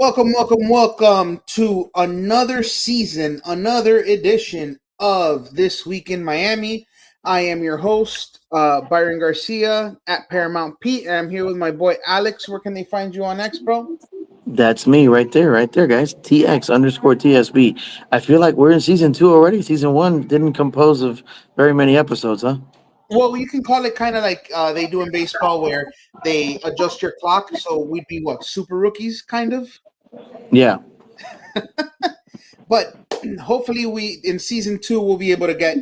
Welcome to another season, another edition of This Week in Miami. I am your host, Byron Garcia at Paramount Pete, and I'm here with my boy Alex. Where can they find you on X, bro? That's me right there, guys. TX underscore TSB. I feel like we're in season two already. Season one didn't compose of very many episodes, huh? Well, you can call it kind of like they do in baseball, where they adjust your clock. So we'd be what, super rookies, kind of. Yeah. But hopefully, we in season two we'll be able to get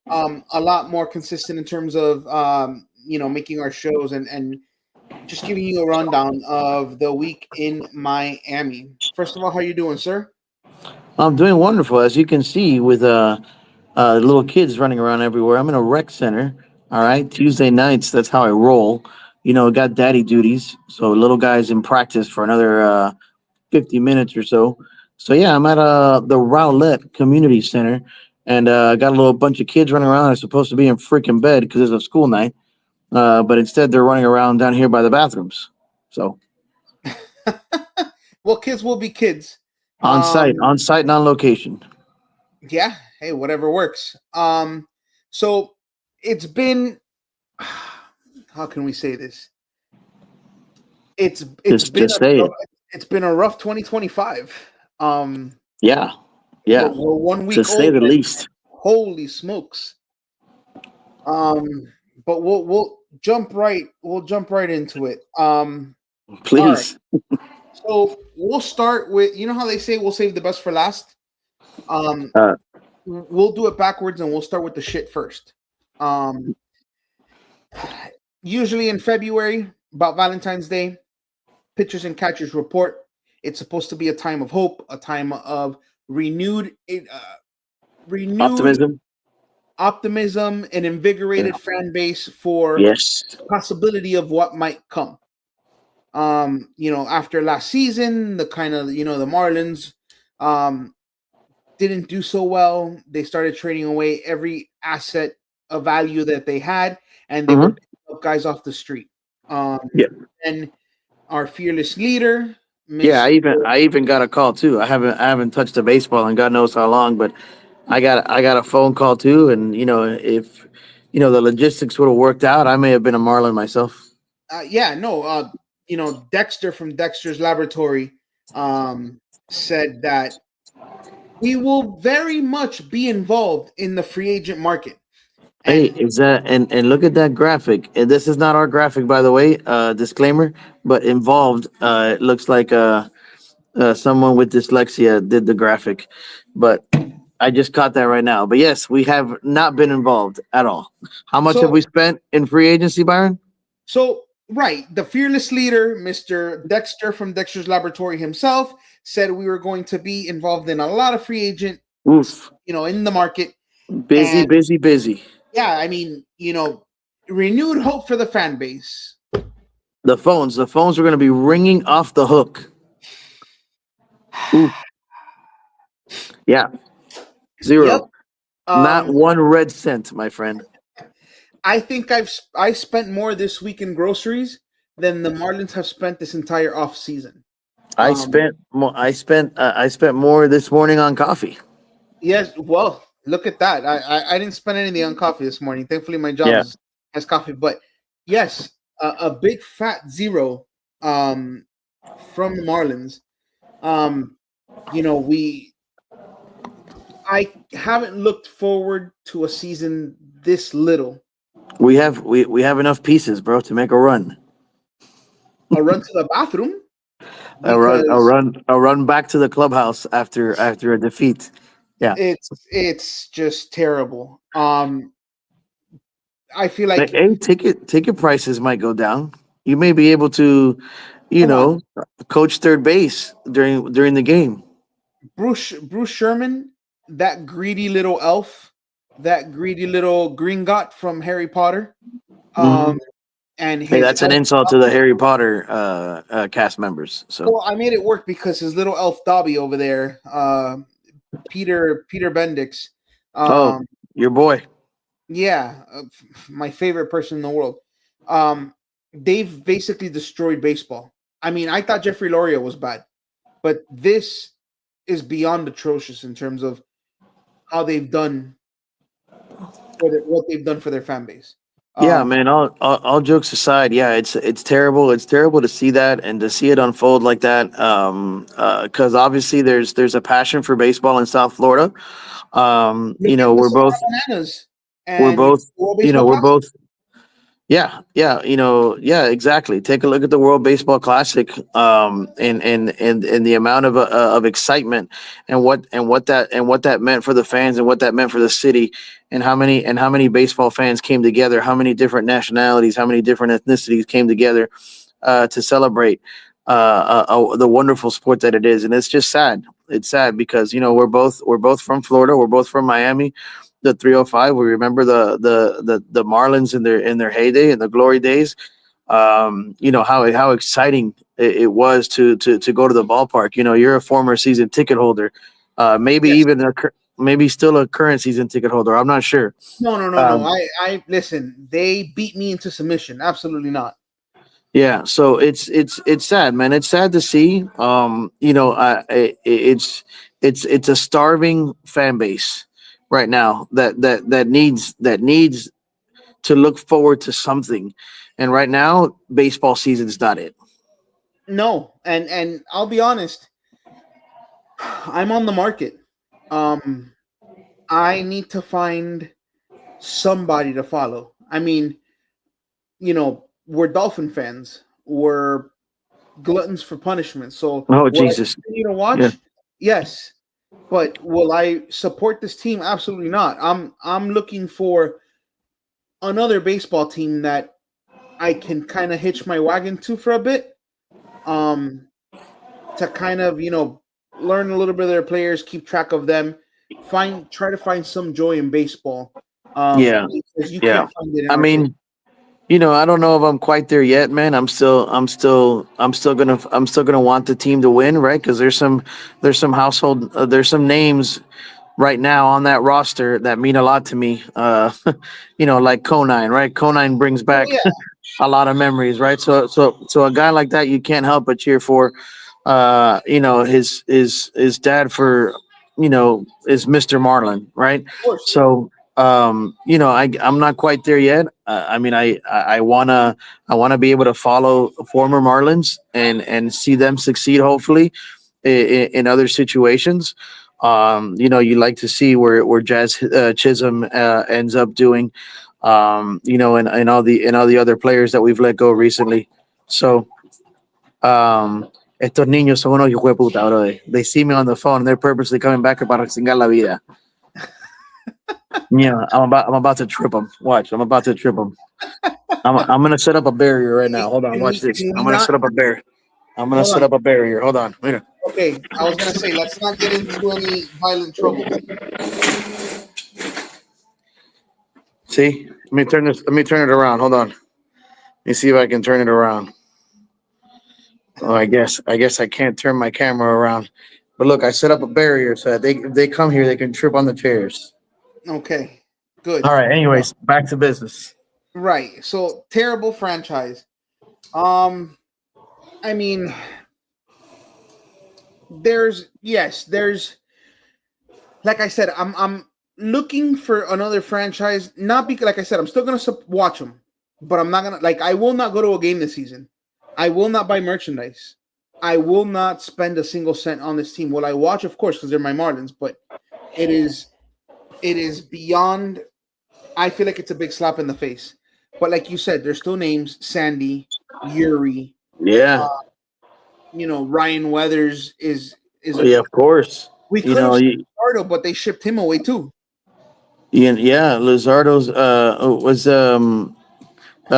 a lot more consistent in terms of making our shows and just giving you a rundown of the week in Miami. First of all, how you doing, sir? I'm doing wonderful. As you can see, with little kids running around everywhere. I'm in a rec center. All right. Tuesday nights, that's how I roll. Got daddy duties. So little guys in practice for another 50 minutes or so. So yeah, I'm at the Rowlett Community Center, and got a little bunch of kids running around. They're supposed to be in freaking bed because it's a school night, but instead they're running around down here by the bathrooms. So Well, kids will be kids. on site, and on location. Yeah, hey, whatever works. So it's been how can we say this? It's Just been just say a it. it's been a rough 2025. Um, Yeah, we're, yeah. we're one To week say old, the and least. holy smokes! Um, but we'll jump right into it. All right. Please. So we'll start with how they say we'll save the best for last. Um, Uh, we'll do it backwards and we'll start with the shit first. Um, Usually in February, about Valentine's Day, pitchers and catchers report. It's supposed to be a time of hope, a time of renewed Optimism. optimism, and Yeah. invigorated fan base for Yes. possibility of what might come. After last season, the kind of the Marlins um didn't do so well. They started trading away every asset of value that they had, and they were Hmm. picking up guys off the street. Um, Yeah. and our fearless leader, Yeah. Miss. I even got a call too. I haven't touched a baseball in God knows how long, but I got a phone call too, and if the logistics would have worked out, I may have been a Marlin myself. Yeah, no, Dexter from Dexter's Laboratory said that we will very much be involved in the free agent market. Hey, And is that and look at that graphic. And this is not our graphic, by the way. Disclaimer, but involved. It looks like someone with dyslexia did the graphic, but I just caught that right now. But yes, we have not been involved at all. How much have so we spent in free agency, Byron? right, the fearless leader, Mr. Dexter from Dexter's Laboratory himself, said we were going to be involved in a lot of free agent, Oof. in the market. Busy, And busy, busy. yeah, I mean, renewed hope for the fan base. The phones are going to be ringing off the hook. Oof. Yeah, Yep. zero. Not Um, one red cent, my friend. I think I spent more this week in groceries than the Marlins have spent this entire off season. I Um, spent more. I spent more this morning on coffee. yes, well, look at that. I didn't spend anything on coffee this morning. Thankfully, my job Yeah. has coffee. But yes, a big fat zero um, from the Marlins. Um, we I haven't looked forward to a season this little. We have enough pieces, bro, to make a run. A run to the bathroom A run, a because run, a run back to the clubhouse after a defeat. Yeah. it's just terrible. I feel like Hey, ticket prices might go down. You may be able to, you come on, know, coach third base during the game. Bruce Sherman, that greedy little elf, that greedy little Gringot from Harry Potter, Hmm. um, and Hey, his that's an elf insult to the Dobby. Harry Potter cast members. So, Well, I made it work because his little elf Dobby over there, Peter Bendix, oh, um, your boy. yeah, my favorite person in the world. Um, they've basically destroyed baseball. I mean, I thought Jeffrey Loria was bad. but this is beyond atrocious in terms of how they've done what they've done for their fan base. Yeah, Um, man. All jokes aside, yeah, it's terrible. It's terrible to see that and to see it unfold like that. Because obviously there's a passion for baseball in South Florida. Look at the Sonora Bananas We're and both World you know Baseball we're Classic. both yeah, yeah, exactly. Take a look at the World Baseball Classic, and the amount of excitement and what that meant for the fans and what that meant for the city, and how many baseball fans came together, how many different nationalities, how many different ethnicities came together to celebrate the wonderful sport that it is, and it's just sad. It's sad because we're both from Florida, we're both from Miami, the 305. We remember the Marlins in their heyday and the glory days. How exciting it was to go to the ballpark. You're a former season ticket holder, maybe Yes. even maybe still a current season ticket holder. I'm not sure. No, no, no, no. Um, I listen. They beat me into submission. Absolutely not. Yeah, so it's sad, man. It's sad to see. It's a starving fan base right now that needs to look forward to something, and right now, baseball season's not it. No, and I'll be honest. I'm on the market. Um, I need to find somebody to follow. I mean, we're Dolphin fans. We're gluttons for punishment. So Oh will I Jesus, continue to yeah, watch? Yes. But will I support this team? Absolutely not. I'm looking for another baseball team that I can kind of hitch my wagon to for a bit. Um, to kind of learn a little bit of their players, keep track of them, try to find some joy in baseball. yeah, Because you yeah. can't find it in I our city. mean, I don't know if I'm quite there yet, man. I'm still gonna want the team to win, right? Because there's some names right now on that roster that mean a lot to me. Like Conine, right? Conine brings Oh back yeah, a lot of memories, right? So a guy like that you can't help but cheer for. His dad for is Mr. Marlin, right? of course. So I'm not quite there yet. I mean, I wanna be able to follow former Marlins and see them succeed, hopefully, in other situations. You like to see where Jazz Chisholm ends up doing, and all the other players that we've let go recently. So, estos niños son unos hijos de puta, bro. They see me on the phone and they're purposely coming back para chingar la vida. Yeah, I'm about to trip them. Watch, I'm about to trip them. I'm gonna set up a barrier right now. Hold on, watch this. Can I'm we gonna not? set up a barrier. I'm gonna Hold set on. up a barrier. Hold on. Wait. Okay, I was gonna say let's not get into any violent trouble. See, let me turn this. Let me turn it around. Hold on. Let me see if I can turn it around. Oh, I guess I can't turn my camera around. But look, I set up a barrier so that if they come here, they can trip on the chairs. Okay, All good. right. No, Anyways, back to business. right. So terrible franchise. Um, I mean, there's like I said, I'm looking for another franchise. Not because, like I said, I'm still gonna watch them, but I'm not gonna like. I will not go to a game this season. I will not buy merchandise. I will not spend a single cent on this team. Will I watch? Of course, because they're my Marlins. But it is it is beyond. I feel like it's a big slap in the face. But like you said, there's still names: Sandy, Yuri. Yeah. Ryan Weathers is a. Yeah. Of course. We You could have know. signed You, Ricardo, but they shipped him away too. yeah. Lizardo's was Hometown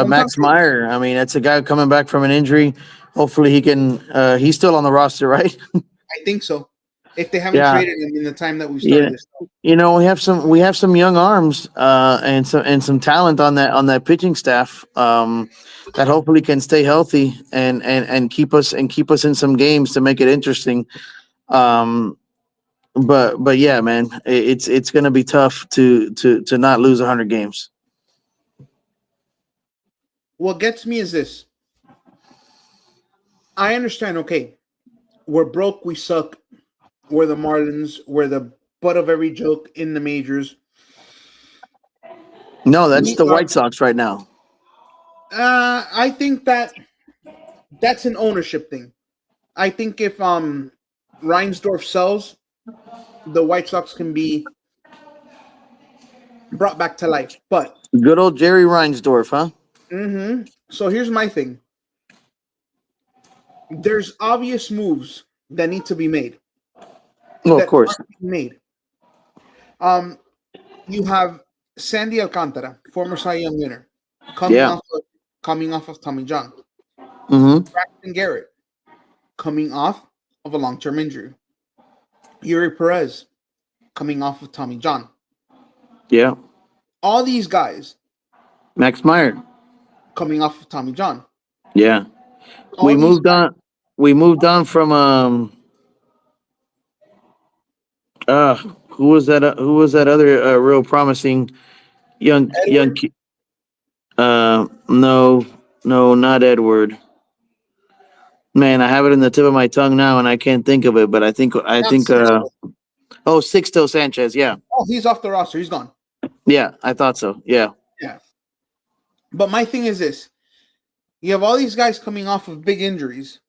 Max kid? Meyer. I mean, that's a guy coming back from an injury. Hopefully, he can. He's still on the roster, right? I think so. If they haven't Yeah. traded him in the time that we've Yeah. started this. We have some young arms and some talent on that pitching staff that hopefully can stay healthy and keep us in some games to make it interesting. Um, but yeah, man, it's going to be tough to not lose 100 games. What gets me is this. I understand, okay, We're broke. We suck. We're the Marlins. We're the butt of every joke in the majors. No, that's We the are. White Sox right now. I think that's an ownership thing. I think if Reinsdorf sells, the White Sox can be brought back to life. But Good old Jerry Reinsdorf, huh? so here's my thing. There's obvious moves that need to be made Well, of that course. aren't being made. Um, you have Sandy Alcantara, former Cy Young winner, coming Yeah. off of Tommy John. Mm-hmm. Braxton Garrett coming off of a long-term injury. Yuri Perez coming off of Tommy John. Yeah. All these guys Max Meyer. coming off of Tommy John. Yeah. We All these moved guys, on. We moved on from uh who was that other real promising young Edward, no, not Edward. Man, I have it in the tip of my tongue now and I can't think of it, but I not think Sixto. oh, Sixto Sanchez. Yeah. Oh, he's off the roster. He's gone. Yeah, I thought so. Yeah. Yeah. But my thing is this: you have all these guys coming off of big injuries.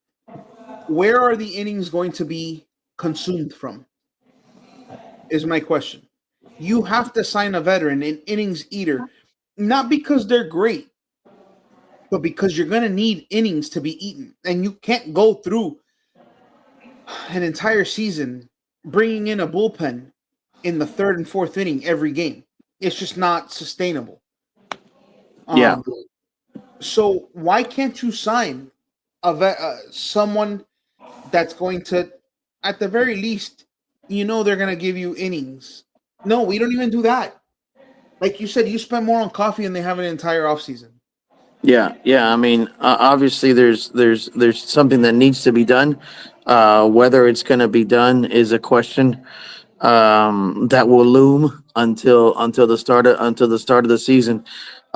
Where are the innings going to be consumed from? Is my question. You have to sign a veteran, an innings eater, not because they're great, but because you're going to need innings to be eaten. And you can't go through an entire season bringing in a bullpen in the third and fourth inning every game. It's just not sustainable. Yeah. Um, so why can't you sign someone that's going to, at the very least, they're going to give you innings? No, we don't even do that. Like you said, you spend more on coffee than they have an entire offseason. Yeah, yeah. I mean, obviously, there's something that needs to be done. Whether it's going to be done is a question that will loom until the start of the season.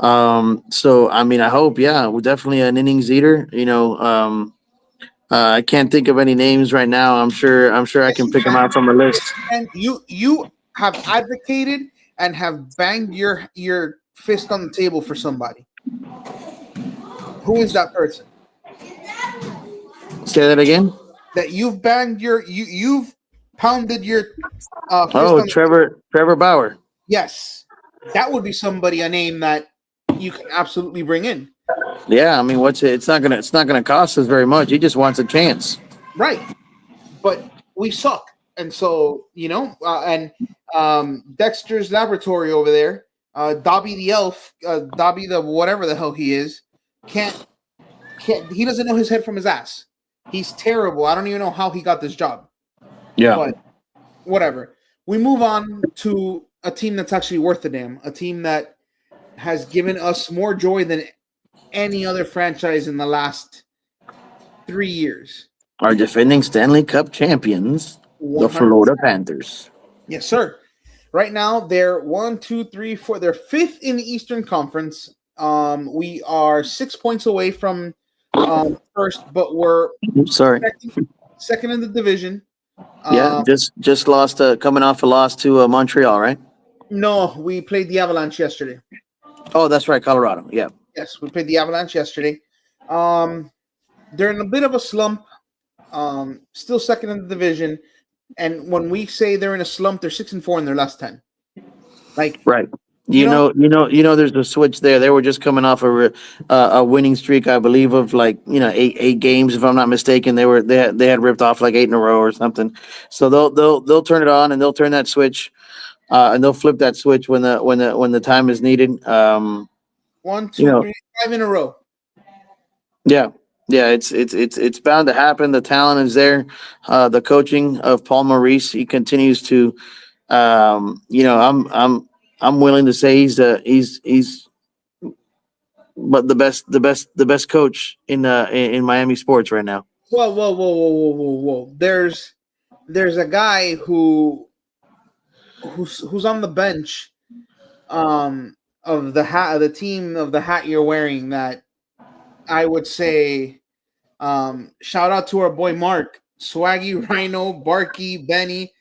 So, I mean, I hope, yeah, we're definitely an innings eater. I can't think of any names right now. I'm sure I Yes, can you pick them can. out from a list. And you have advocated and have banged your fist on the table for somebody. Who is that person? Say that again. That you've banged you've pounded your fist Oh, on the table. Trevor Bauer. Yes, that would be somebody, a name that you can absolutely bring in. Yeah, I mean, what's it? It's not gonna cost us very much. He just wants a chance. Right, but we suck, and so and Dexter's laboratory over there, Dobby the elf, Dobby the whatever the hell he is, can't he doesn't know his head from his ass. He's terrible. I don't even know how he got this job, Yeah. but whatever. We move on to a team that's actually worth a damn, a team that has given us more joy than any other franchise in the last 3 years. Our defending Stanley Cup champions, the 100%. Florida Panthers. Yes, sir. Right now, they're one, two, three, four. They're fifth in the Eastern Conference. We are 6 points away from first, but we're Oops, sorry. second in the division. Yeah, just lost coming off a loss to Montreal, right? No, we played the Avalanche yesterday. Oh, that's right, Colorado. Yeah. Yes, we played the Avalanche yesterday. They're in a bit of a slump. Still second in the division, and when we say they're in a slump, they're 6-4 in their last 10. Like, Right. you know, There's a switch there. They were just coming off a winning streak, I believe, of like eight games, if I'm not mistaken. They had ripped off like eight in a row or something. So they'll turn it on and they'll turn that switch, and they'll flip that switch when the time is needed. one, You two, know, three, 5 in a row. yeah, yeah, it's bound to happen. The talent is there. The coaching of Paul Maurice, he continues to. I'm willing to say he's but the best coach in Miami sports right now. Whoa, whoa, whoa, whoa, whoa, whoa, whoa. There's a guy who's on the bench of the team of the hat you're wearing that I would say shout out to our boy Mark Swaggy, Rhino, Barky, Benny.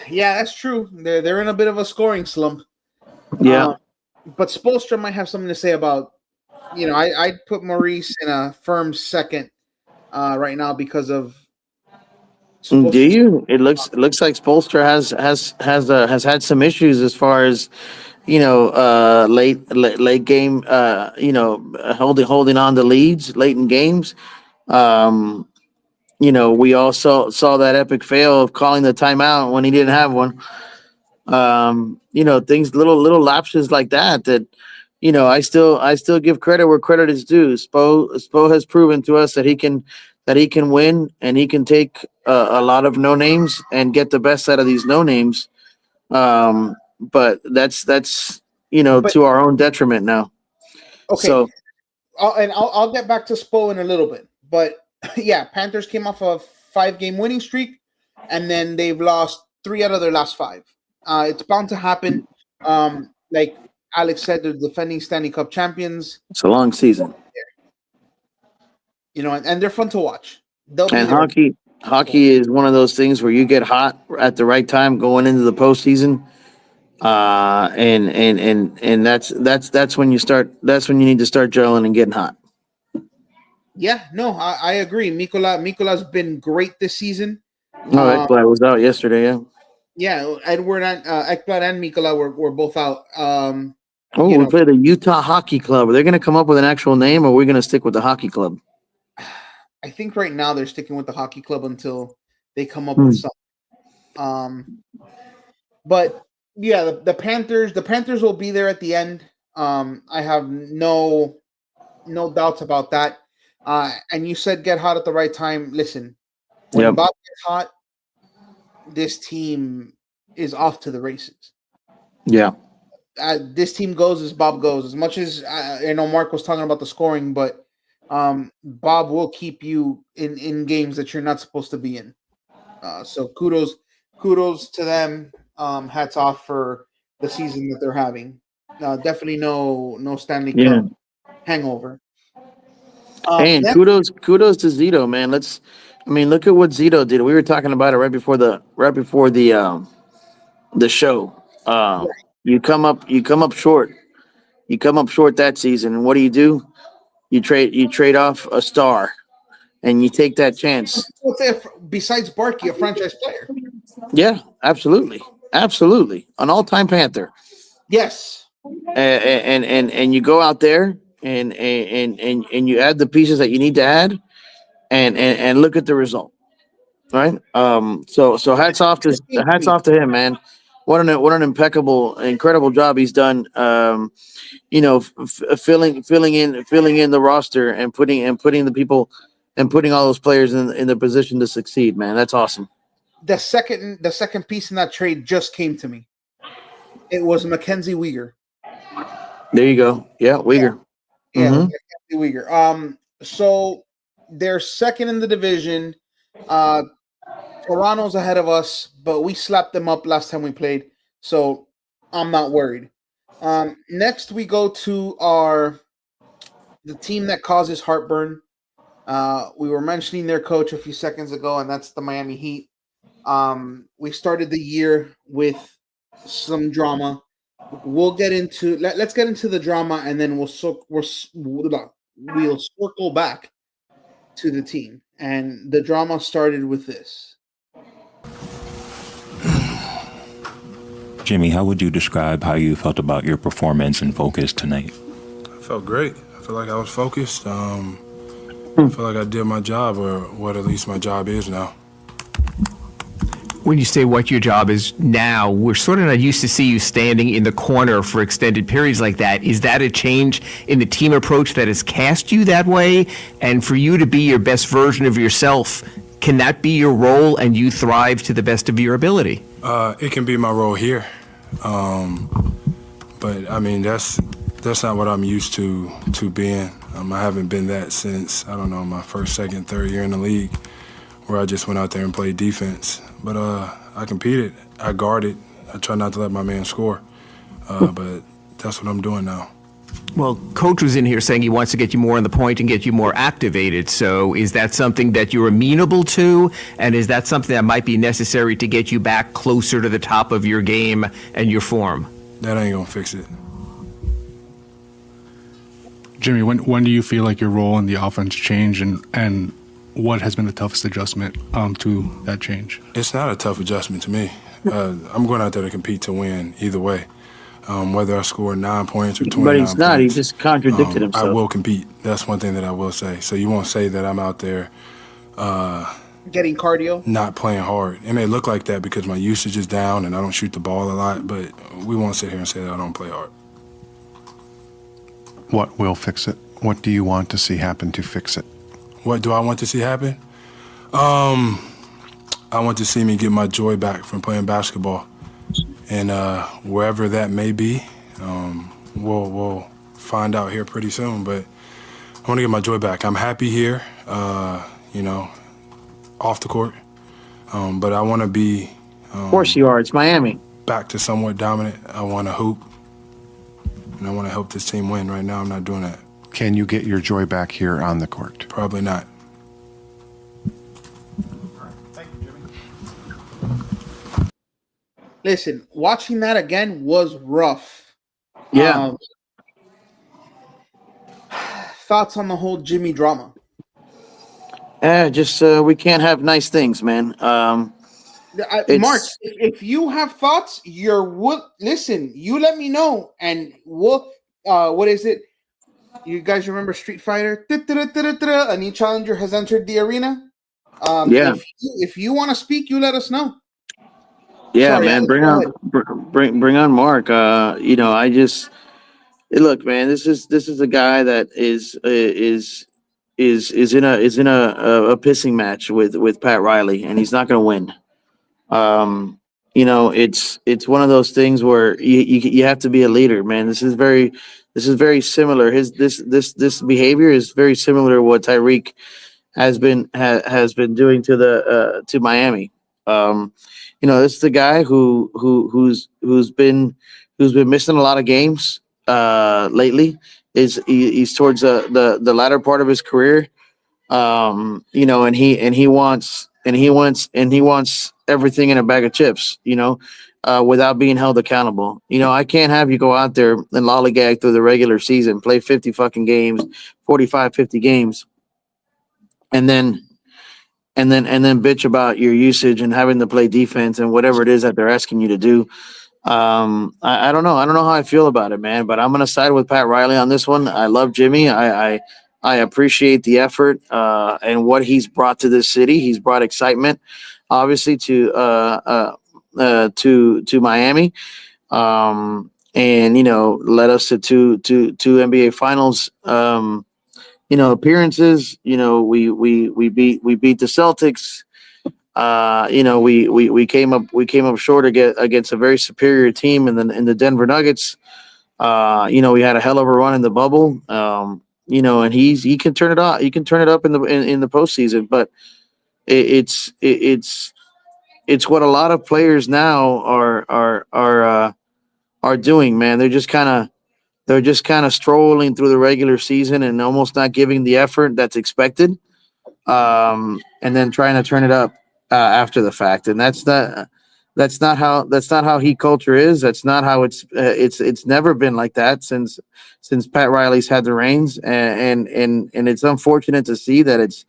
Yeah, that's true. They're in a bit of a scoring slump. Yeah. But Spolstra might have something to say about. I'd put Maurice in a firm second right now because of Do Spolstra. you? It looks like Spolstra has had some issues as far as late game holding on to leads late in games. Um, we also saw that epic fail of calling the timeout when he didn't have one. Things little lapses like that. I still give credit where credit is due. Spo has proven to us that he can win and he can take a lot of no names and get the best out of these no names. But that's But to our own detriment now. okay, So I'll get back to Spo in a little bit. But yeah, Panthers came off a 5-game winning streak, and then they've lost 3 out of their last 5. It's bound to happen. Like Alex said, they're defending Stanley Cup champions. it's a long season, And they're fun to watch. They'll be and there. hockey is one of those things where you get hot at the right time going into the postseason. And that's when you need to start gelling and getting hot. Yeah, no, I agree. Mikola's been great this season. Oh, Ekblad was out yesterday. Yeah. Yeah, Edward and Ekblad and Mikola were both out. Oh, we play the Utah Hockey Club. Are they going to come up with an actual name, or are we going to stick with the hockey club? I think right now they're sticking with the hockey club until they come up with something. But yeah, the Panthers will be there at the end. I have no doubts about that. And you said get hot at the right time. Listen, when Bob gets hot, this team is off to the races. Yeah. This team goes as Bob goes. As much as Mark was talking about the scoring, but Bob will keep you in games that you're not supposed to be in. So kudos to them. Hats off for the season that they're having. Definitely no Stanley Cup hangover. And kudos to Zito, man. Look at what Zito did. We were talking about it right before the show. You come up short. You come up short that season, and what do? You trade off a star, and you take that chance. Besides Barkey, a franchise player. Yeah, absolutely, an all-time Panther. Yes, and you go out there and you add the pieces that you need to add, and look at the result. Right. So hats off to him, man. What an incredible job he's done. Filling in the roster and putting the people and putting all those players in the position to succeed, man. That's awesome. The second piece in that trade just came to me. It was Mackenzie Weegar. There you go. Yeah, Weegar. Yeah, Mackenzie Weegar. So they're second in the division. Toronto's ahead of us, but we slapped them up last time we played, so I'm not worried. Next, we go to the team that causes heartburn. We were mentioning their coach a few seconds ago, and that's the Miami Heat. We started the year with some drama. Let's get into the drama, and then we'll circle back to the team. And the drama started with this. Jimmy, how would you describe how you felt about your performance and focus tonight? I felt great. I feel like I was focused. I feel like I did my job, or what at least my job is now. When you say what your job is now, we're sort of not used to see you standing in the corner for extended periods like that. Is that a change in the team approach that has cast you that way? And for you to be your best version of yourself, can that be your role and you thrive to the best of your ability? It can be my role here. But I mean, that's not what I'm used to being. I haven't been that since, I don't know, my first, second, third year in the league, where I just went out there and played defense. But I competed, I guarded, I try not to let my man score. But that's what I'm doing now. Well, Coach was in here saying he wants to get you more on the point and get you more activated. So is that something that you're amenable to? And is that something that might be necessary to get you back closer to the top of your game and your form? That ain't gonna fix it. Jimmy, when do you feel like your role in the offense changed, and what has been the toughest adjustment to that change? It's not a tough adjustment to me. I'm going out there to compete to win either way. Whether I score 9 points or 29 But he's not. He points, just contradicted I himself. will compete. That's one thing that I will say. So you won't say that I'm out there Getting cardio. not playing hard. It may look like that because my usage is down and I don't shoot the ball a lot, but we won't sit here and say that I don't play hard. What will fix it? What do you want to see happen to fix it? What do I want to see happen? I want to see me get my joy back from playing basketball. And wherever that may be, we'll find out here pretty soon. But I want to get my joy back. I'm happy here, off the court. But I want to be Of course you are. It's Miami. back to somewhat dominant. I want to hoop, and I want to help this team win. Right now, I'm not doing that. Can you get your joy back here on the court? Probably not. Listen, watching that again was rough. Yeah. Thoughts on the whole Jimmy drama? Just we can't have nice things, man. Mark, It's- if you have thoughts, listen. You let me know, and we'll. What is it? You guys remember Street Fighter? A new challenger has entered the arena. Yeah. If you want to speak, you let us know. Yeah, Sorry, man, go ahead. bring on Mark. I just look, man. This is a guy that is in a pissing match with Pat Riley, and he's not going to win. It's one of those things where you have to be a leader, man. This is very similar. This behavior is very similar to what Tyreek has been doing to Miami. This is the guy who's been missing a lot of games lately. He's towards the latter part of his career. And he wants everything in a bag of chips, without being held accountable. I can't have you go out there and lollygag through the regular season, play 50 fucking games, 45, 50 games, and then bitch about your usage and having to play defense and whatever it is that they're asking you to do. I don't know. I don't know how I feel about it, man, but I'm going to side with Pat Riley on this one. I love Jimmy. I appreciate the effort and what he's brought to this city. He's brought excitement, obviously, to Miami, and led us to two NBA Finals appearances. We beat the Celtics. We came up short against a very superior team in the Denver Nuggets. We had a hell of a run in the bubble. And he can turn it off. He can turn it up in the postseason. But it's what a lot of players now are doing, man. They're just kind of strolling through the regular season and almost not giving the effort that's expected, and then trying to turn it up after the fact. And that's not how Heat culture is. That's not how it's never been like that since Pat Riley's had the reins. And it's unfortunate to see that it's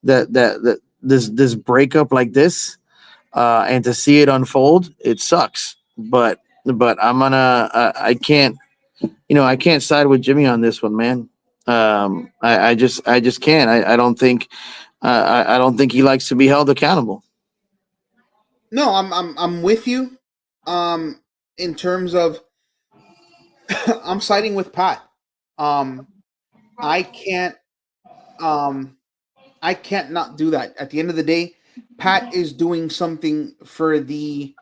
that this breakup like this, and to see it unfold. It sucks, but I can't side with Jimmy on this one, man. I just can't. I don't think he likes to be held accountable. No, I'm with you. In terms of, I'm siding with Pat. I can't not do that. At the end of the day, Pat is doing something for the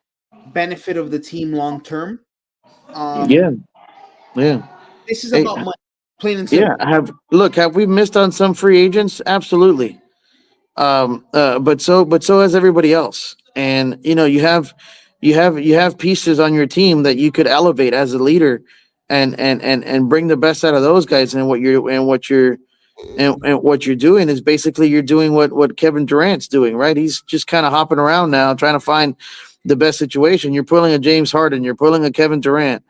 benefit of the team long term. Yeah. This is Hey, about money, plain and simple. Yeah. Have we missed on some free agents? Absolutely. But so has everybody else. And you have pieces on your team that you could elevate as a leader and bring the best out of those guys. And what you're doing is basically you're doing what Kevin Durant's doing, right? He's just kind of hopping around now, trying to find the best situation. You're pulling a James Harden, you're pulling a Kevin Durant,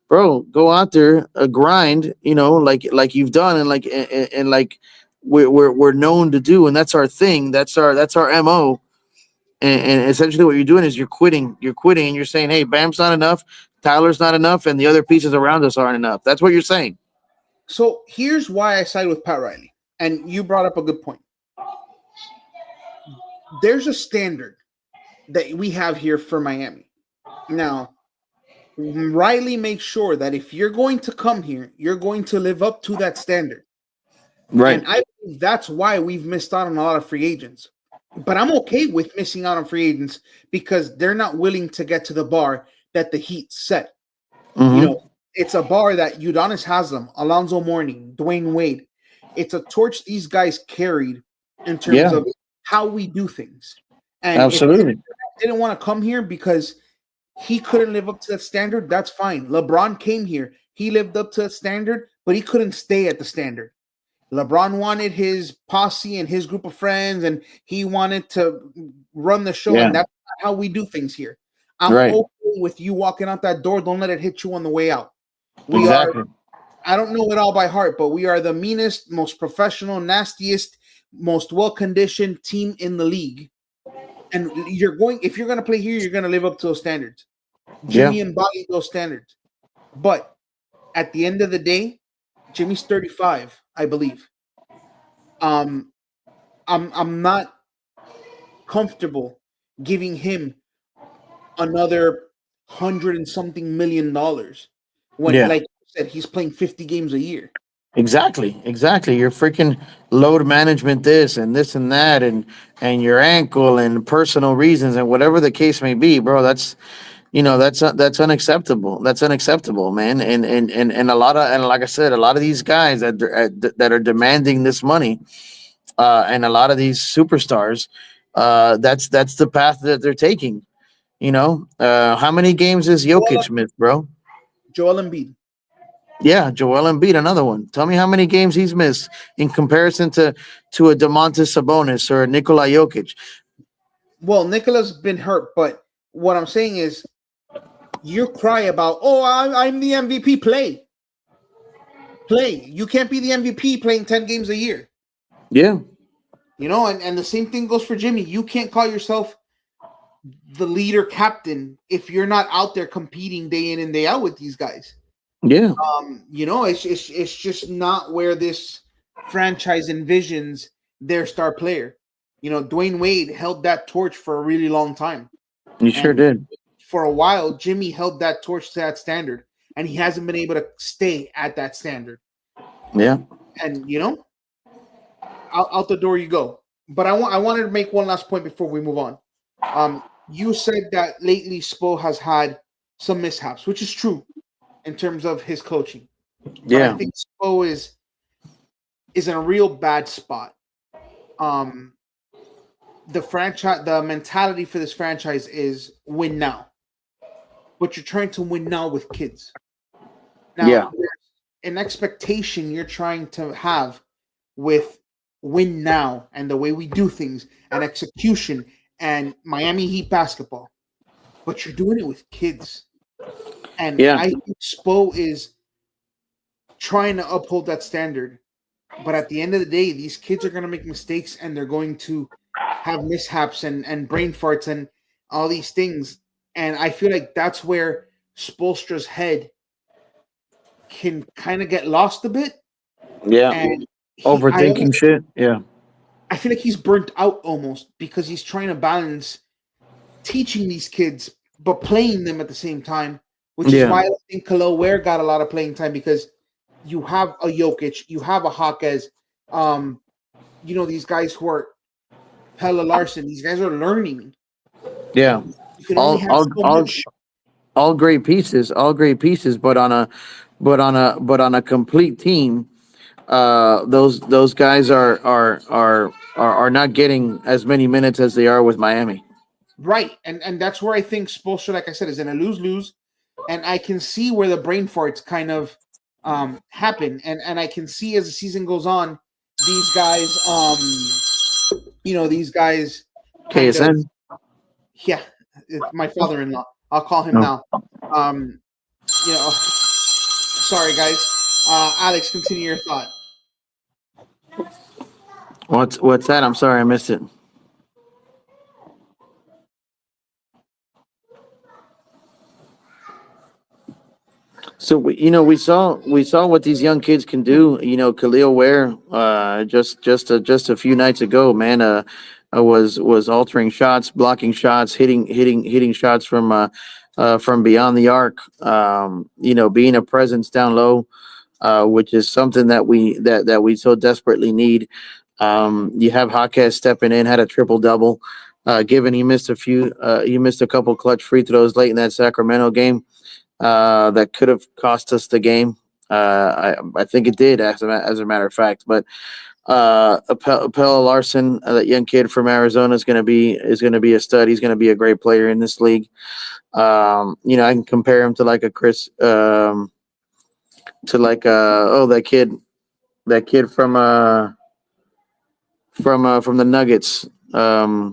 bro. Go out there, grind, like you've done, and like we're known to do, and that's our thing. That's our mo. And essentially, what you're doing is you're quitting. You're quitting, and you're saying, "Hey, Bam's not enough, Tyler's not enough, and the other pieces around us aren't enough." That's what you're saying. So here's why I side with Pat Riley. And you brought up a good point. There's a standard that we have here for Miami. Now, Riley makes sure that if you're going to come here, you're going to live up to that standard. Right. And I believe that's why we've missed out on a lot of free agents. But I'm okay with missing out on free agents because they're not willing to get to the bar that the Heat set. Mm-hmm. It's a bar that Udonis Haslem, Alonzo Mourning, Dwayne Wade. It's a torch these guys carried in terms of how we do things. And Absolutely. if they didn't want to come here because he couldn't live up to that standard, that's fine. LeBron came here. He lived up to that standard, but he couldn't stay at the standard. LeBron wanted his posse and his group of friends, and he wanted to run the show, and that's not how we do things here. I'm okay with you walking out that door. Don't let it hit you on the way out. I don't know it all by heart, but we are the meanest, most professional, nastiest, most well-conditioned team in the league. And if you're going to play here, you're going to live up to those standards. Jimmy embodied those standards. But at the end of the day, Jimmy's 35, I believe. I'm not comfortable giving him another $100 and something million when, like you said, he's playing 50 games a year. Exactly. You're freaking load management, this and that, and your ankle and personal reasons and whatever the case may be, bro. That's unacceptable. That's unacceptable, man. And like I said, a lot of these guys that are demanding this money, and a lot of these superstars, that's the path that they're taking. How many games is Jokic missed, bro? Joel Embiid. Yeah, Joel Embiid, another one. Tell me how many games he's missed in comparison to a Domantas Sabonis or a Nikola Jokic. Well, Nikola's been hurt, but what I'm saying is you cry about, I'm the MVP. Play. You can't be the MVP playing 10 games a year. Yeah. And the same thing goes for Jimmy. You can't call yourself the leader captain if you're not out there competing day in and day out with these guys. Yeah. It's just not where this franchise envisions their star player. Dwayne Wade held that torch for a really long time. You sure did. For a while, Jimmy held that torch to that standard, and he hasn't been able to stay at that standard. Yeah. And out the door you go. But I wanted to make one last point before we move on. You said that lately Spo has had some mishaps, which is true in terms of his coaching. But I think Spo is in a real bad spot. The mentality for this franchise is win now. But you're trying to win now with kids. Now, there's an expectation you're trying to have with win now and the way we do things and execution and Miami Heat basketball. But you're doing it with kids. And I think Spo is trying to uphold that standard. But at the end of the day, these kids are going to make mistakes and they're going to have mishaps and brain farts and all these things. And I feel like that's where Spoelstra's head can kind of get lost a bit. Yeah. And overthinking shit. Yeah. I feel like he's burnt out almost because he's trying to balance teaching these kids but playing them at the same time, which is why I think Khalil Ware got a lot of playing time because you have a Jokic, you have a Hawkes, these guys who are Pella Larson, these guys are learning. Yeah. All great pieces, but on a complete team, those guys are not getting as many minutes as they are with Miami. Right, and that's where I think Spoelstra, like I said, is in a lose-lose. and I can see where the brain farts kind of happen, and I can see as the season goes on, these guys, these guys kind of, KSN. yeah, it's my father-in-law. I'll call him No. now. Um, sorry guys. Alex, continue your thought. What's that? I'm sorry, I missed it. So we saw what these young kids can do. Khalil Ware, just a few nights ago, man, was altering shots, blocking shots, hitting shots from beyond the arc. Being a presence down low, which is something that we so desperately need. You have Jaquez stepping in, had a triple double. Given he missed a couple clutch free throws late in that Sacramento game that could have cost us the game. I think it did, as a matter of fact. But Appel Larson, that young kid from Arizona, is going to be a stud. He's going to be a great player in this league. I can compare him to like a Chris, to like that kid from the Nuggets. I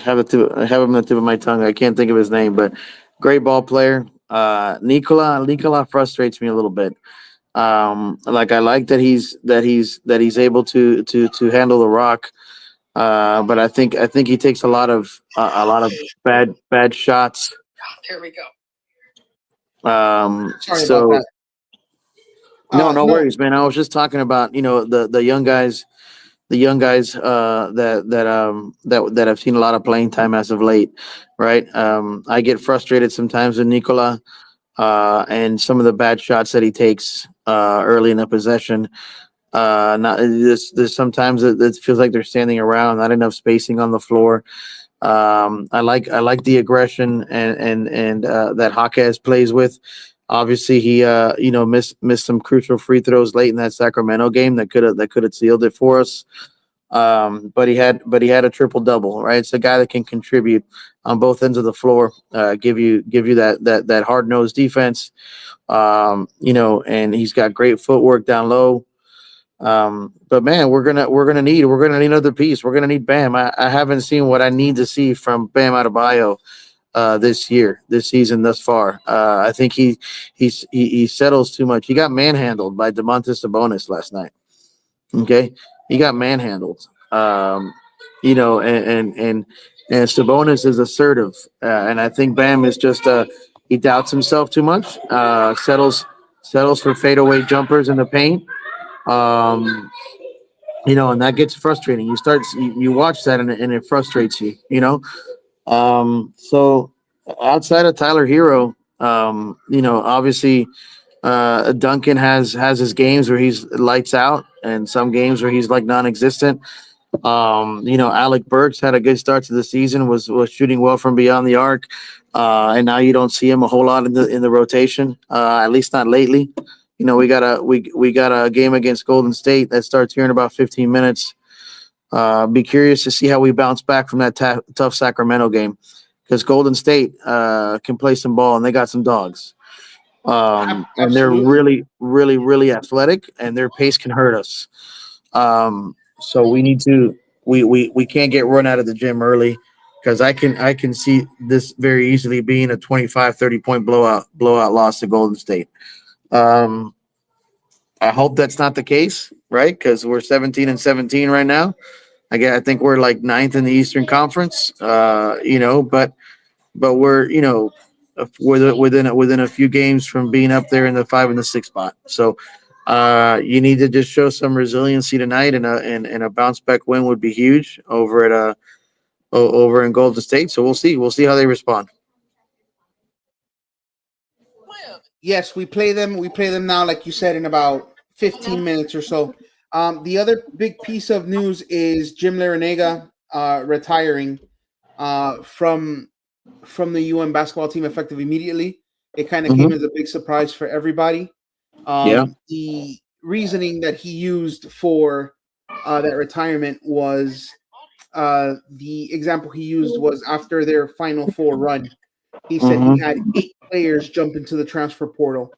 have him on the tip of my tongue. I can't think of his name, but great ball player. Nikola frustrates me a little bit. Like I like that he's able to handle the rock. But I think he takes a lot of bad shots. Sorry about So that. no No, worries, man. I was just talking about the young guys that have seen a lot of playing time as of late, right? I get frustrated sometimes with Nikola and some of the bad shots that he takes early in the possession. Not there's sometimes it feels like they're standing around, not enough spacing on the floor. I like the aggression and that Jaquez plays with. Obviously, he missed some crucial free throws late in that Sacramento game that could have sealed it for us. But he had a triple double, right? It's a guy that can contribute on both ends of the floor, give you that hard nosed defense, and he's got great footwork down low. But man, we're gonna need another piece. We're gonna need Bam. I haven't seen what I need to see from Bam Adebayo this season thus far. I think he settles too much. He got manhandled by Demontis Sabonis last night. Okay, he got manhandled. And Sabonis is assertive, and I think Bam is just he doubts himself too much. Settles for fadeaway jumpers in the paint. Um, and that gets frustrating. You watch that and it frustrates you. So outside of Tyler Hero, obviously Duncan has his games where he's lights out, and some games where he's like non-existent. Alec Burks had a good start to the season, was shooting well from beyond the arc, and now you don't see him a whole lot in the rotation, at least not lately. We got a game against Golden State that starts here in about 15 minutes. Be curious to see how we bounce back from that tough Sacramento game, because Golden State can play some ball and they got some dogs. And they're absolutely. really, really, really athletic, and their pace can hurt us. So we need to we can't get run out of the gym early, because I can see this very easily being a 25-30 point blowout loss to Golden State. Um, I hope that's not the case, right? Because we're 17-17 right now. I think we're like ninth in the Eastern Conference. But we're within a few games from being up there in the 5 and the 6 spot. So you need to just show some resiliency tonight, and a bounce back win would be huge over in Golden State. So we'll see how they respond. Yes, we play them. We play them now, like you said, in about 15 minutes or so. The other big piece of news is Jim Larinaga retiring from the UN basketball team effective immediately. It kind of came Hmm. as a big surprise for everybody. Yeah. The reasoning that he used for that retirement was the example he used was after their Final Four run. He said he Mm-hmm. had 8 players jump into the transfer portal,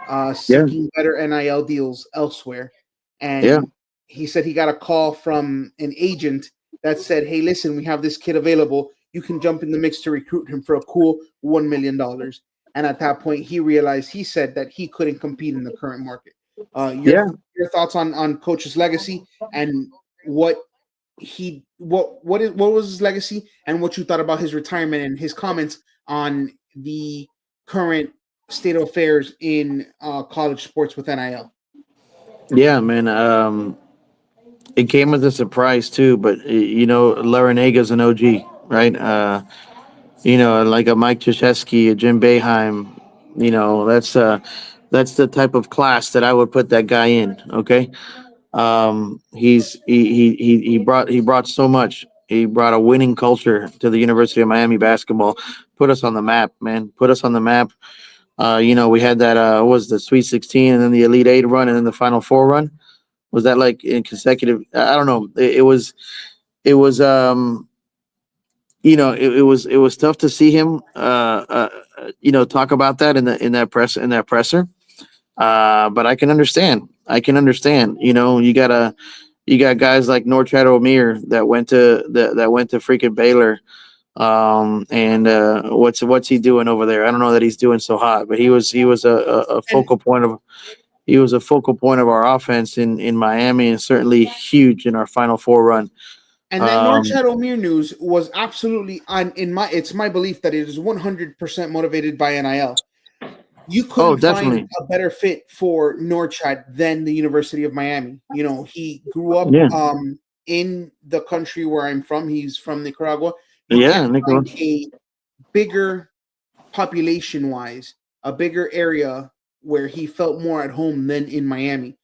Yeah. seeking better NIL deals elsewhere. Yeah. And he said he got a call from an agent that said, "Hey, listen, we have this kid available. You can jump in the mix to recruit him for a cool $1 million." And at that point, he realized he said that he couldn't compete in the current market. Your Yeah. your thoughts on Coach's legacy and what what was his legacy and what you thought about his retirement and his comments on the current state of affairs in college sports with NIL. Yeah, man. It came as a surprise too, but Larenega's an OG, right? Like a Mike Krzyzewski, a Jim Boeheim. That's the type of class that I would put that guy in. Okay. He brought so much. He brought a winning culture to the University of Miami basketball. Put us on the map, man. Put us on the map. We had that what was the Sweet 16 and then the Elite Eight run and then the Final Four run. Was that like in consecutive? I don't know. It was tough to see him talk about that in that presser. But I can understand. You got guys like Norchad Omir that went to freaking Baylor. And what's he doing over there? I don't know that he's doing so hot, but he was a And focal point of our offense in Miami, and certainly huge in our Final Four run. and that Um, Norchad Omir news was absolutely on in my it's my belief that it is 100% motivated by NIL. You oh, couldn't find definitely, a better fit for Norchad than the University of Miami. He grew up yeah, in the country where I'm from. He's from Nicaragua. You yeah, can't Nicola, find a bigger population wise, a bigger area where he felt more at home than in Miami.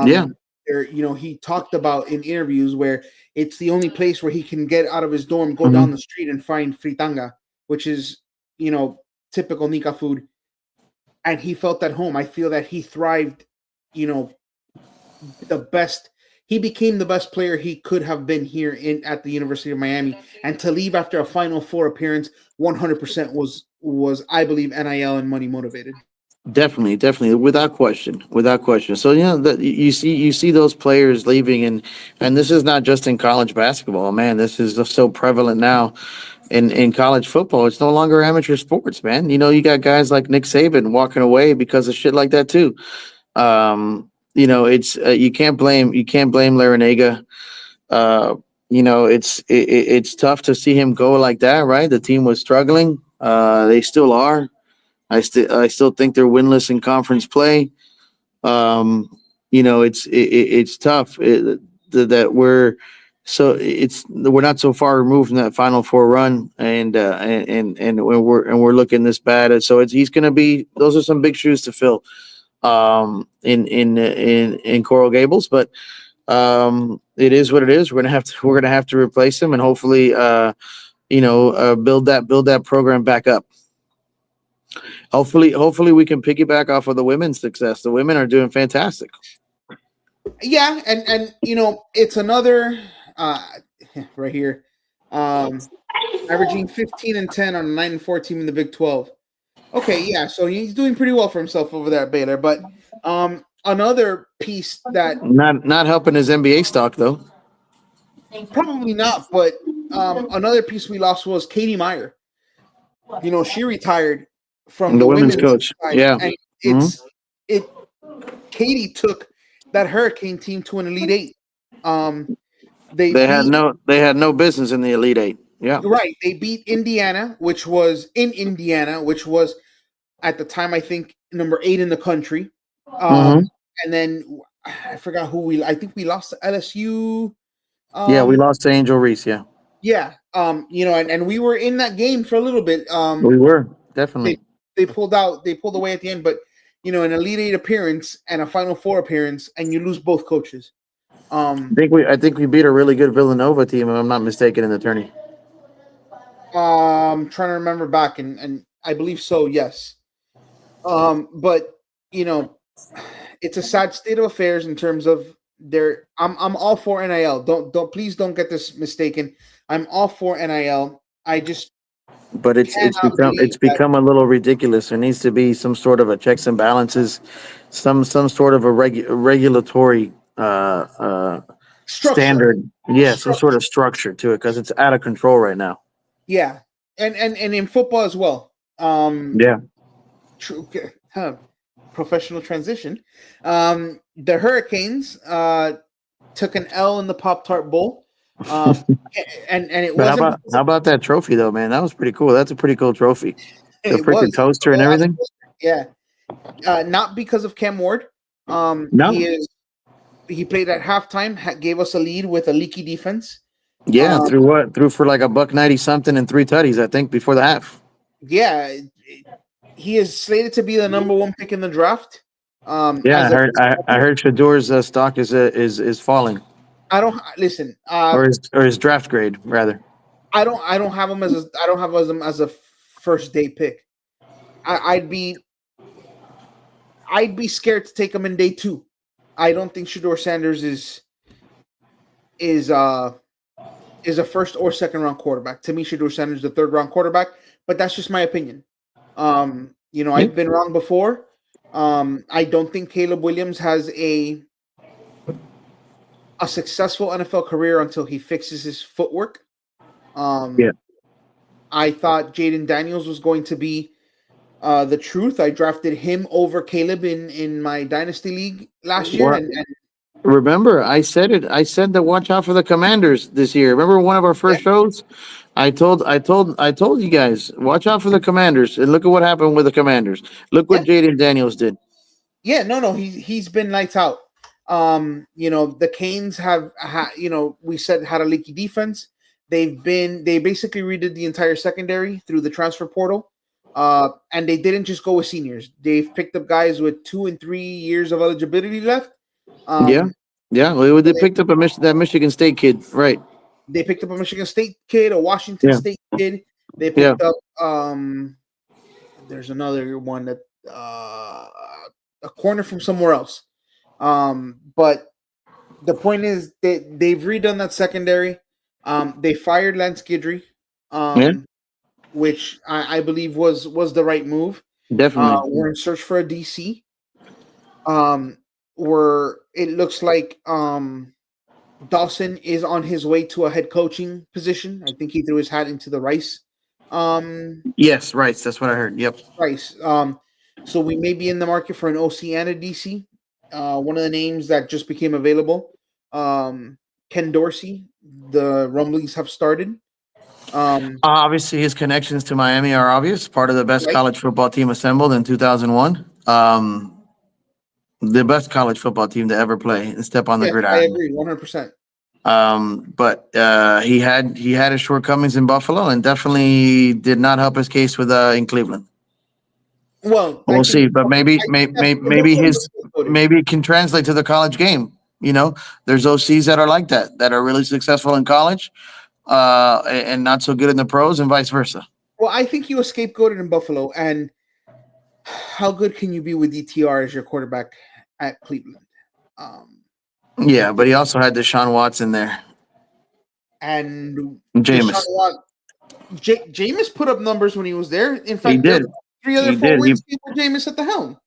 yeah, He talked about in interviews where it's the only place where he can get out of his dorm, go down hmm the street, and find fritanga, which is you know typical Nika food, and he felt at home. I feel that he thrived, you know, the best. He became the best player he could have been here in at the University of Miami, and to leave after a Final Four appearance, 100% was I believe NIL and money motivated. definitely, definitely, without question, without question. So that you see those players leaving, and this is not just in college basketball, man. This is so prevalent now in college football. It's no longer amateur sports, man. You got guys like Nick Saban walking away because of shit like that too. It's you can't blame Larinaga. It's tough to see him go like that, right? The team was struggling. They still are. I still think they're winless in conference play. It's tough that we're not so far removed from that Final Four run, and we're looking this bad. And so he's going to be. Those are some big shoes to fill in Coral Gables, but it is what it is. We're gonna have to replace him, and hopefully, build that program back up. Hopefully we can piggyback off of the women's success. The women are doing fantastic. Yeah, and it's another uh, right here, um, averaging 15-10 on a 9-4 team in the Big 12. Okay, yeah, so he's doing pretty well for himself over there at Baylor. But another piece that Not helping his NBA stock though. probably not, but another piece we lost was Katie Meyer. She retired from The the women's women's coach. side, Yeah. and hmm it. Katie took that Hurricane team to an Elite Eight. Um, they They had beat no business in the Elite Eight. Yeah. right. They beat Indiana, which was in Indiana, which was at the time I think number 8 in the country. hmm And then I forgot who we. I think we lost to LSU. Yeah, we Um, lost to Angel Reese. Yeah, yeah. And we were in that game for a little bit. we were They definitely. they pulled away at the end, but an Elite Eight appearance and a Final Four appearance, and you lose both coaches. I think we beat a really good Villanova team, if I'm not mistaken, in the tourney. Trying to remember back, and I believe so. Yes. But you know, it's a sad state of affairs in terms of their. I'm all for NIL. Don't please don't get this mistaken. I'm all for NIL. I just but it's Cannot become believe that a little ridiculous. There needs to be some sort of a checks and balances, some sort of a regulatory structure. standard. Yeah, some sort Structure. of structure to it because it's out of control right now. Yeah, and in football as well. Yeah. True. Huh, professional transition. The Hurricanes took an L in the Pop Tart Bowl, um, and it But wasn't because how about that trophy though, man? That was pretty cool. That's a pretty cool trophy. The it freaking was toaster the and last everything. question. Yeah, not because of Cam Ward. No. He played at halftime, gave us a lead with a leaky defense. Yeah, Um, through what? Through for like a buck 90 something and 3 tutties, I think, before the half. yeah, he is slated to be the number one pick in the draft. Yeah, As of this I moment, heard Shador's stock is falling, I don't listen. or his draft grade rather. I don't have him as I don't have him as a first day pick. I'd be scared to take him in day 2. I don't think Shador Sanders is a first or second round quarterback. To me, Shador Sanders is the third round quarterback, but that's just my opinion. Yeah. I've been wrong before. I don't think Caleb Williams has a successful NFL career until he fixes his footwork. Yeah. I thought Jaden Daniels was going to be the truth. I drafted him over Caleb in my dynasty league last year, What? and Remember, I said it. I said that watch out for the Commanders this year. Remember one of our yeah, first shows? I told you guys, watch out for the Commanders. And look at what happened with the Commanders. Look what yeah, Jaden Daniels did. yeah. No, he's been lights out. The Canes have we said had a leaky defense. They basically redid the entire secondary through the transfer portal. And they didn't just go with seniors. They've picked up guys with 2 and 3 years of eligibility left. Yeah. Um, Yeah. Well, they so picked up that Michigan State kid. Right. they picked up a Michigan State kid, a Washington Yeah. State kid. They Yeah. picked up there's another one that a corner from somewhere else. But the point is they've redone that secondary. They fired Lance Guidry, Yeah. which I believe was the right move. Definitely. We're in search for a DC. Where it looks like Dawson is on his way to a head coaching position. I think he threw his hat into the Rice. Yes. Right. That's what I heard. Yep. Rice. So we may be in the market for an OC and a DC. One of the names that just became available, Ken Dorsey. The rumblings have started. Obviously, his connections to Miami are obvious. Part of the best Right? college football team assembled in 2001. The best college football team to ever play and step on the Yes, I gridiron. agree, 100%. But he had his shortcomings in Buffalo and definitely did not help his case with in Cleveland. Well, We'll see, but maybe it can translate to the college game. There's OCs that are like that are really successful in college, and not so good in the pros, and vice versa. Well, I think he was scapegoated in Buffalo, and how good can you be with DTR as your quarterback at Cleveland? Yeah, but he also had Deshaun Watson there. And Jameis. Jameis put up numbers when he was there. In He fact, did. 3 other He 4 did. wins with Jameis at the helm.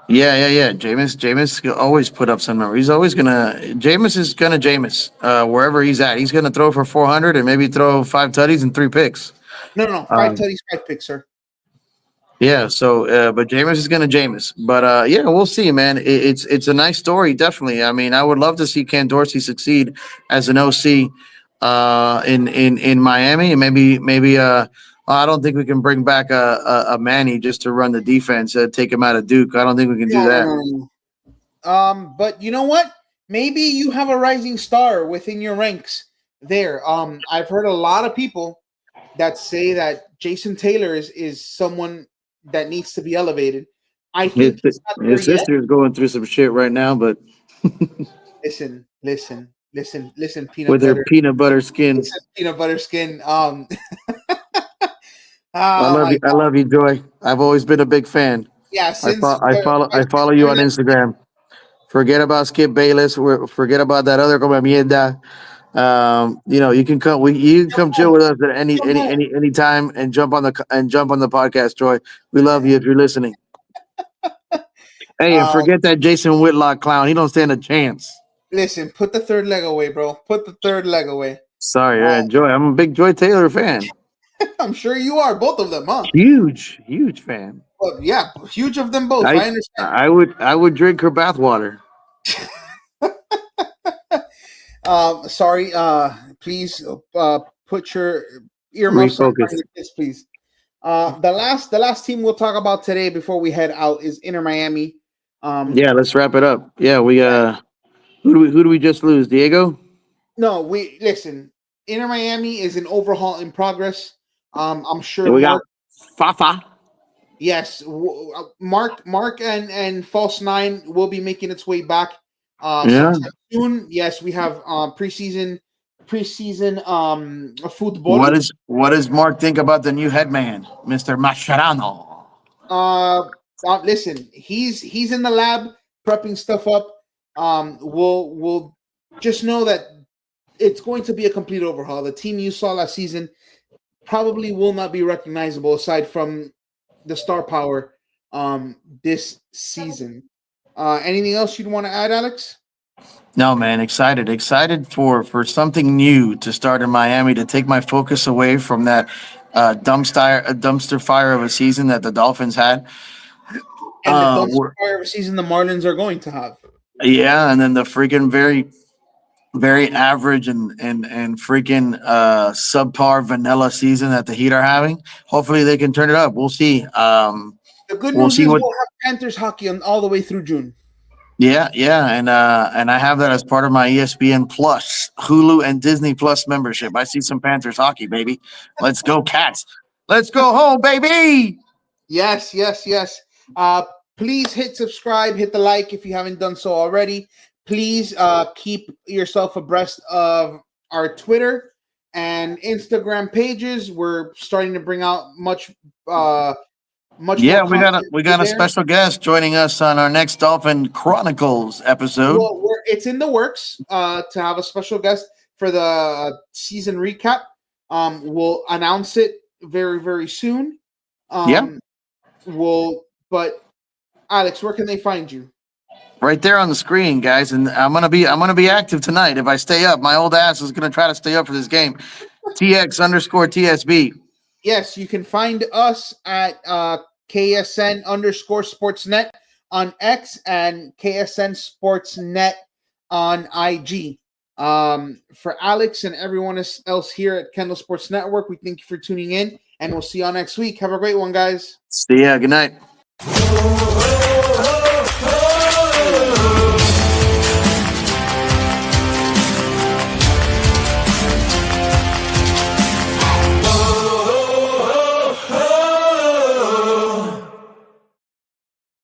Yeah. Jameis always put up some numbers. Jameis is gonna Jameis. Wherever he's at, he's gonna throw for 400 and maybe throw 5 tutties and 3 picks. No, 5 tutties, 5 picks, sir. Yeah. So, but Jameis is gonna Jameis. But yeah, we'll see, man. It's a nice story, definitely. I mean, I would love to see Ken Dorsey succeed as an OC in Miami, and maybe I don't think we can bring back a Manny just to run the defense, take him out of Duke. I don't think we can do that. No. But you know what? Maybe you have a rising star within your ranks there. I've heard a lot of people that say that Jason Taylor is someone that needs to be elevated. I think His sister is going through some shit right now, but listen, peanut with her butter. peanut butter skin. Listen, peanut butter skin. I love you, Joy. I've always been a big fan. Yeah, I follow you on Instagram. Forget about Skip Bayless. Forget about that other come mierda. You can come. You can come chill with us at any time and jump on the podcast, Troy. We love you if you're listening. Hey, and forget that Jason Whitlock clown. He don't stand a chance. Listen, put the third leg away, bro. Put the third leg away. Sorry, Joy. I'm a big Joy Taylor fan. I'm sure you are, both of them, huh? Huge fan. Well, yeah, huge of them both. I understand. I would drink her bathwater. Sorry. Please put your earmuffs on your kids, please. The last team we'll talk about today before we head out is Inter Miami. Yeah, let's wrap it up. Yeah, we who do we just lose? Diego? No, listen. Inter Miami is an overhaul in progress. I'm sure we got Fafa. Yes, Mark and False 9 will be making its way back. Soon. Yes, we have preseason football. What does Mark think about the new headman, Mr. Mascherano? Listen, he's in the lab prepping stuff up. We'll just know that it's going to be a complete overhaul. The team you saw last season probably will not be recognizable aside from the star power this season. Anything else you'd want to add, Alex? No, man. Excited for something new to start in Miami, to take my focus away from that dumpster fire of a season that the Dolphins had. And the dumpster fire of a season the Marlins are going to have. Yeah, and then the freaking very, very average and freaking subpar vanilla season that the Heat are having. Hopefully they can turn it up. We'll see. The good news is we'll have Panthers hockey all the way through June. Yeah, and I have that as part of my ESPN Plus, Hulu, and Disney Plus membership. I see some Panthers hockey, baby. Let's go, Cats. Let's go home, baby. Yes. Please hit subscribe, hit the like if you haven't done so already. Please keep yourself abreast of our Twitter and Instagram pages. We're starting to bring out much. Yeah, we got a special guest joining us on our next Dolphin Chronicles episode. Well, it's in the works to have a special guest for the season recap. We'll announce it very, very soon. But Alex, where can they find you? Right there on the screen, guys, and I'm gonna be active tonight. If I stay up, my old ass is gonna try to stay up for this game. TX_TSB. Yes, you can find us at KSN_Sportsnet on X and KSN Sportsnet on IG. For Alex and everyone else here at Kendall Sports Network, we thank you for tuning in, and we'll see y'all next week. Have a great one, guys. See ya. Good night.